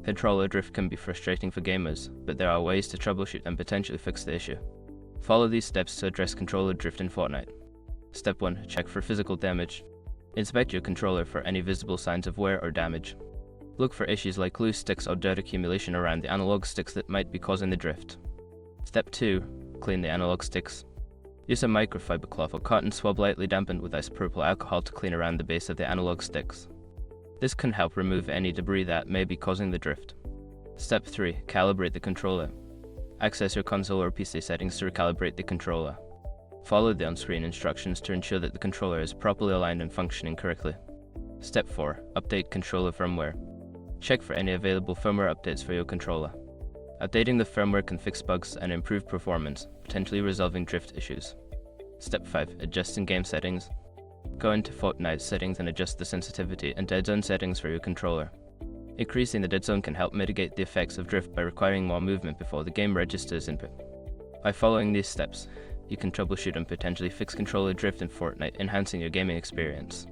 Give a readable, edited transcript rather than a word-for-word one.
Controller drift can be frustrating for gamers, but there are ways to troubleshoot and potentially fix the issue. Follow these steps to address controller drift in Fortnite. Step 1. Check for physical damage. Inspect your controller for any visible signs of wear or damage. Look for issues like loose sticks or dirt accumulation around the analog sticks that might be causing the drift. Step 2. Clean the analog sticks. Use a microfiber cloth or cotton swab lightly dampened with isopropyl alcohol to clean around the base of the analog sticks. This can help remove any debris that may be causing the drift. Step 3. Calibrate the controller. Access your console or PC settings to recalibrate the controller. Follow the on-screen instructions to ensure that the controller is properly aligned and functioning correctly. Step 4. Update controller firmware. Check for any available firmware updates for your controller. Updating the firmware can fix bugs and improve performance, potentially resolving drift issues. Step 5. Adjust in-game settings. Go into Fortnite settings and adjust the sensitivity and dead zone settings for your controller. Increasing the dead zone can help mitigate the effects of drift by requiring more movement before the game registers input. By following these steps, you can troubleshoot and potentially fix controller drift in Fortnite, enhancing your gaming experience.